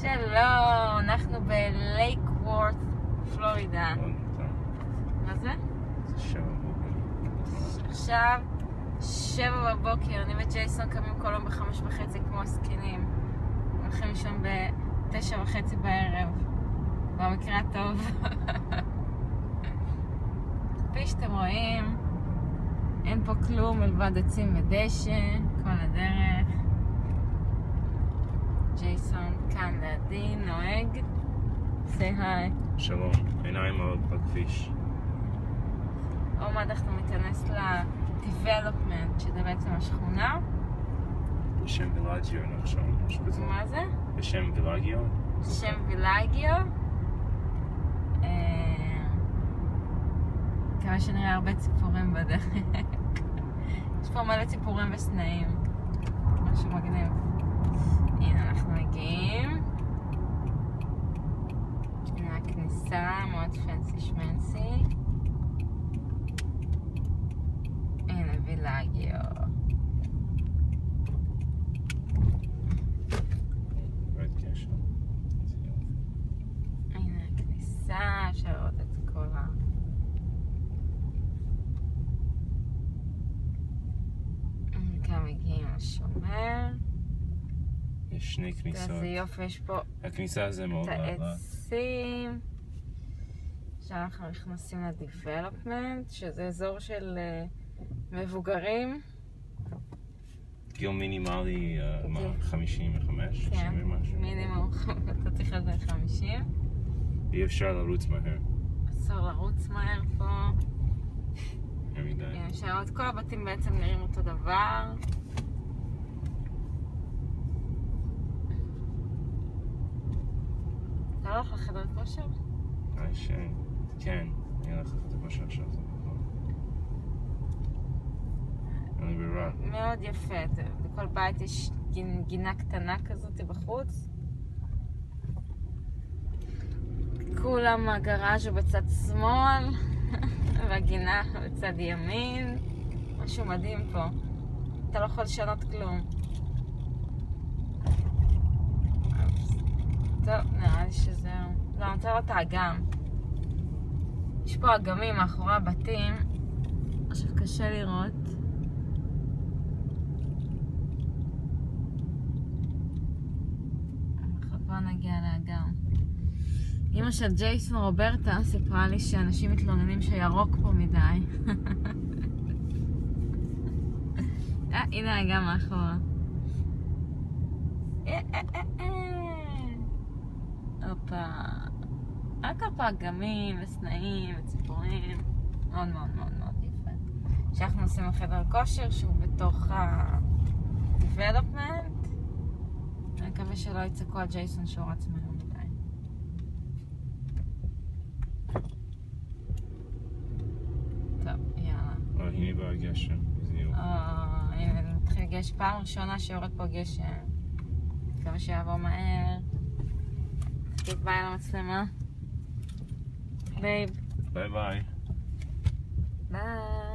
שלום, אנחנו בלייק וורת, פלורידה. מה זה? זה 7 בבוקר. עכשיו 7 בבוקר, אני וג'ייסון קמים כל יום ב5:30 כמו סקינים. הולכים לישון ב9:30 בערב. במקרה הטוב. כפי שאתם רואים, אין פה כלום מלבד עצים ודשא, כל הדרך. ג'ייסון כאן לידי, נוהג. say hi. שלום, עיניים מאוד בכביש. עוד מעט אנחנו ניכנס ל-development, שזה בעצם השכונה. בשם וילאגיו נחשוב, משהו כזה. מה זה? בשם וילאגיו? שם וילאגיו. מקווה שנראה הרבה ציפורים בדרך. יש פה מלא ציפורים וסנאים. משהו מגניב. הנה אנחנו מגיעים. הנה הכניסה, מאוד פנסי שמנסי. הנה וילאגיו. הנה הכניסה, אפשר לראות את כל ה... כאן מגיעים לשומר. יש שני כניסות. איזה יופי, יש פה הכניסה הזה מאוד את אהבה. העצים. עכשיו אנחנו נכנסים ל-development, שזה אזור של מבוגרים. גיל מינימלי, מה, 55? כן, 60 ומשהו? מינימום, אתה צריך לדעת 50. אי אפשר לרוץ מהר. אסור לרוץ מהר פה. יותר מדי. כן, אפשר לראות, כל הבתים בעצם נראים אותו דבר. אתה לא הולך לחדר כושר? כן, אני הולך לחת הכושר עכשיו, זה נכון. אני ברירה. מאוד יפה, בכל בית יש גינה קטנה כזאת בחוץ. כולם הגראז' הוא בצד שמאל והגינה בצד ימין. משהו מדהים פה, אתה לא יכול לשנות כלום. טוב, נראה לי שזהו. לא, אני רוצה לראות את האגם. יש פה אגמים מאחורי הבתים. עכשיו קשה לראות. בוא נגיע לאגם. אמא של ג'ייסון רוברטה סיפרה לי שאנשים מתלוננים שירוק פה מדי. הנה האגם מאחורה. הופה. רק פה אגמים וסנאים וציפורים. מאוד מאוד מאוד מאוד יפה. שאנחנו עושים לחדר כושר שהוא בתוך ה-development. אני מקווה שלא יצעקו על ג'ייסון שהוא רץ מהר מדי. טוב, יאללה. הנה בא הגשם. הנה, מתחיל גשם. פעם ראשונה שיורד פה גשם. מקווה שיעבור מהר. תגיד ביי למצלמה. בייב. ביי ביי. ביי.